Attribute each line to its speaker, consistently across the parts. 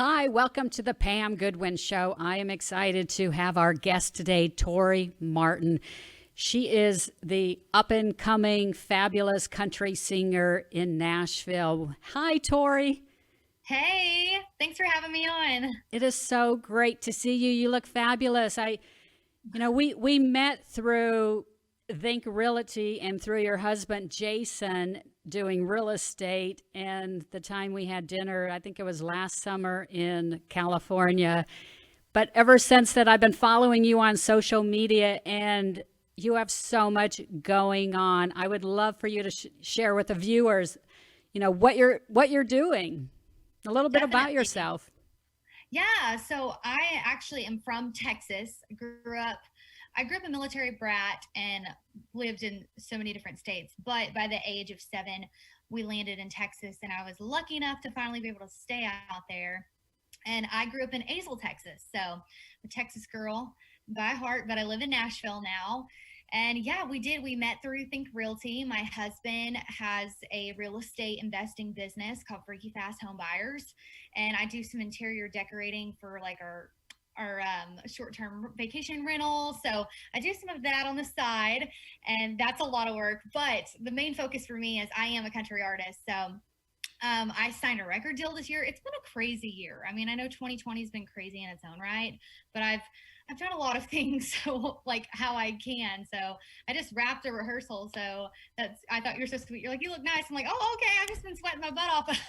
Speaker 1: Hi, welcome to the Pam Goodwin Show. I am excited to have our guest today, Tori Martin. She is the up-and-coming fabulous country singer in Nashville. Hi, Tori.
Speaker 2: Hey, thanks for having me on.
Speaker 1: It is so great to see you. You look fabulous. We met through Think Realty and through your husband, Jason, doing real estate. And the time we had dinner, I think it was last summer in California. But ever since that, I've been following you on social media, and you have so much going on. I would love for you to share with the viewers, what you're doing, a little bit about
Speaker 2: Definitely.
Speaker 1: yourself.
Speaker 2: Yeah, so I actually am from Texas. I grew up a military brat and lived in so many different states. But by the age of 7, we landed in Texas, and I was lucky enough to finally be able to stay out there. And I grew up in Azle, Texas. So I'm a Texas girl by heart, but I live in Nashville now. And yeah, we met through Think Realty. My husband has a real estate investing business called Freaky Fast Home Buyers. And I do some interior decorating for like our short-term vacation rental. So I do some of that on the side, and that's a lot of work. But the main focus for me is I am a country artist. So I signed a record deal this year. It's been a crazy year. I mean, I know 2020 has been crazy in its own right, but I've done a lot of things, so like how I can. So I just wrapped a rehearsal. So I thought you were so sweet. You're like, you look nice. I'm like, oh, okay. I've just been sweating my butt off.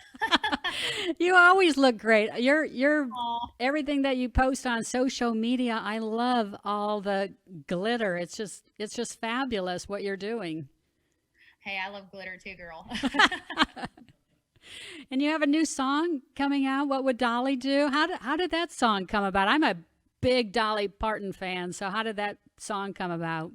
Speaker 1: You always look great. You're
Speaker 2: Aw.
Speaker 1: everything that you post on social media. I love all the glitter. It's just fabulous what you're doing.
Speaker 2: Hey, I love glitter too, girl.
Speaker 1: And you have a new song coming out. What would Dolly do? How did that song come about? I'm a big Dolly Parton fan. So how did that song come about?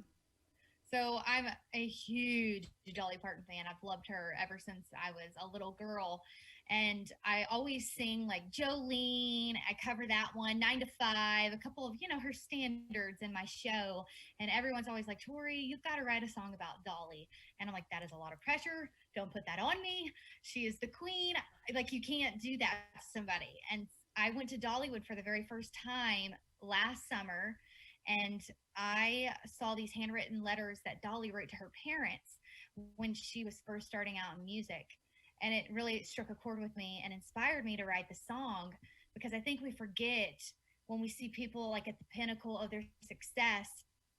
Speaker 2: So I'm a huge Dolly Parton fan. I've loved her ever since I was a little girl. And I always sing like Jolene. I cover that one, 9 to 5, a couple of, her standards in my show. And everyone's always like, Tori, you've got to write a song about Dolly. And I'm like, that is a lot of pressure. Don't put that on me. She is the queen. Like, you can't do that to somebody. And I went to Dollywood for the very first time last summer, and I saw these handwritten letters that Dolly wrote to her parents when she was first starting out in music. And it really struck a chord with me and inspired me to write the song, because I think we forget when we see people like at the pinnacle of their success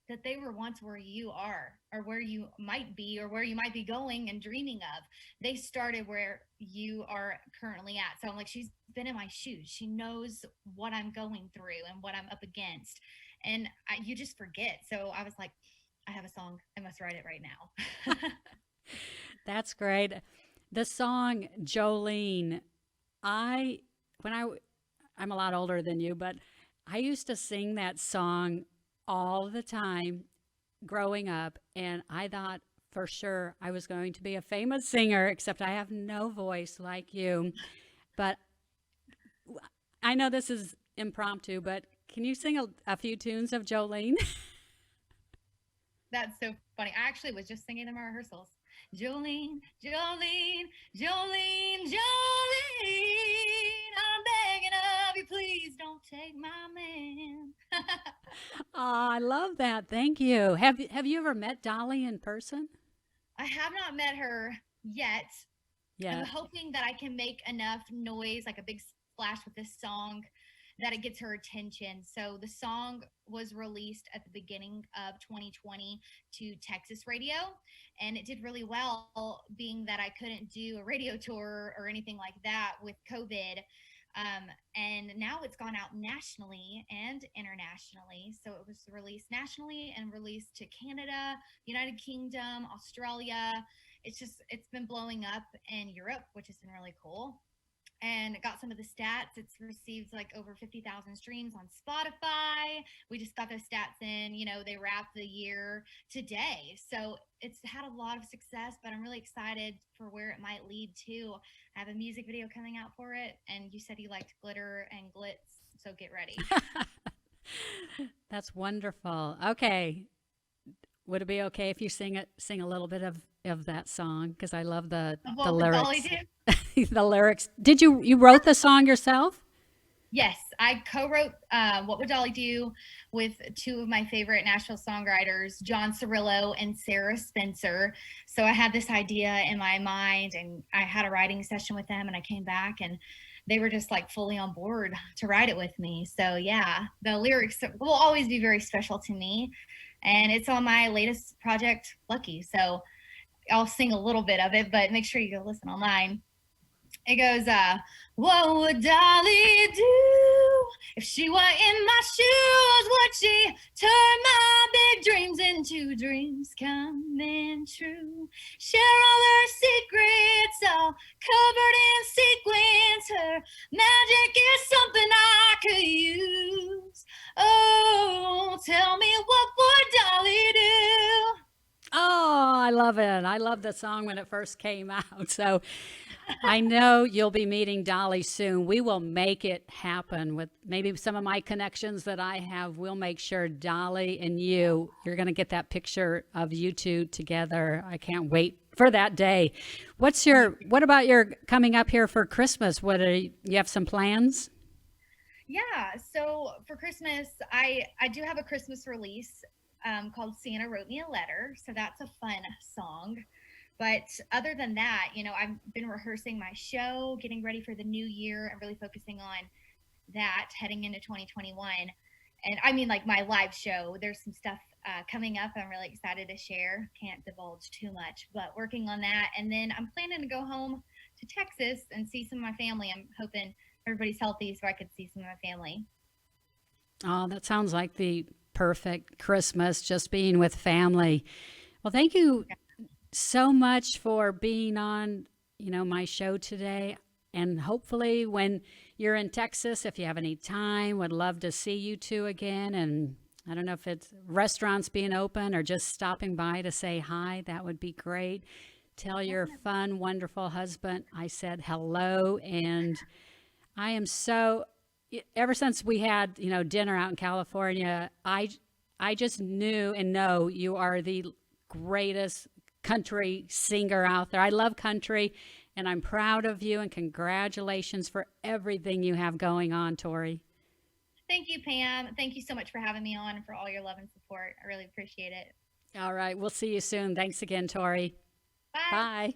Speaker 2: that they were once where you are, or where you might be, or where you might be going and dreaming of. They started where you are currently at. So I'm like, she's been in my shoes. She knows what I'm going through and what I'm up against. And you just forget. So I was like, I have a song. I must write it right now.
Speaker 1: That's great. The song Jolene, I when I I'm a lot older than you, but I used to sing that song all the time growing up, and I thought for sure I was going to be a famous singer, except I have no voice like you. But I know this is impromptu, but can you sing a few tunes of Jolene?
Speaker 2: That's so funny. I actually was just singing in my rehearsals. Jolene, Jolene, Jolene, Jolene, I'm begging of you, please don't take my man.
Speaker 1: Oh, I love that. Thank you. Have you ever met Dolly in person?
Speaker 2: I have not met her yet. I'm
Speaker 1: Yeah.
Speaker 2: hoping that I can make enough noise, like a big splash with this song, that it gets her attention. So the song was released at the beginning of 2020 to Texas radio, and it did really well, being that I couldn't do a radio tour or anything like that with COVID. And now it's gone out nationally and internationally. So it was released nationally and released to Canada, United Kingdom, Australia. It's been blowing up in Europe, which has been really cool. And got some of the stats. It's received like over 50,000 streams on Spotify. We just got those stats in, they wrapped the year today. So it's had a lot of success, but I'm really excited for where it might lead to. I have a music video coming out for it, and you said you liked glitter and glitz, so get ready.
Speaker 1: That's wonderful. Okay. Would it be okay if you sing a little bit of that song? Because I love the
Speaker 2: What would Dolly
Speaker 1: lyrics.
Speaker 2: do?
Speaker 1: The lyrics. Did you wrote the song yourself?
Speaker 2: Yes, I co-wrote What Would Dolly Do with two of my favorite Nashville songwriters, John Cirillo and Sarah Spencer. So I had this idea in my mind, and I had a writing session with them, and I came back, and they were just like fully on board to write it with me. So yeah, the lyrics will always be very special to me, and it's on my latest project, Lucky. So I'll sing a little bit of it, but make sure you go listen online. It goes, what would Dolly do if she were in my shoes? Would she turn my big dreams into dreams coming true? Share all her secrets, all covered in sequins. Her magic is something I could use. Oh, tell me, what would Dolly do?
Speaker 1: Oh, I love it. I love the song when it first came out. So I know you'll be meeting Dolly soon. We will make it happen with maybe some of my connections that I have. We'll make sure Dolly and you're going to get that picture of you two together. I can't wait for that day. What about your coming up here for Christmas? You have some plans?
Speaker 2: Yeah, so for Christmas, I do have a Christmas release called Santa Wrote Me a Letter. So that's a fun song. But other than that, I've been rehearsing my show, getting ready for the new year, and really focusing on that heading into 2021. And I mean, like my live show, there's some stuff coming up I'm really excited to share. Can't divulge too much, but working on that. And then I'm planning to go home to Texas and see some of my family. I'm hoping everybody's healthy so I could see some of my family.
Speaker 1: Oh, that sounds like the perfect Christmas, just being with family. Well, thank you so much for being on, my show today. And hopefully when you're in Texas, if you have any time, would love to see you two again. And I don't know if it's restaurants being open or just stopping by to say hi. That would be great. Tell your fun, wonderful husband I said hello. And I am ever since we had, dinner out in California, I just knew and know you are the greatest country singer out there. I love country, and I'm proud of you, and congratulations for everything you have going on, Tori.
Speaker 2: Thank you, Pam. Thank you so much for having me on and for all your love and support. I really appreciate it.
Speaker 1: All right. We'll see you soon. Thanks again, Tori.
Speaker 2: Bye.
Speaker 1: Bye.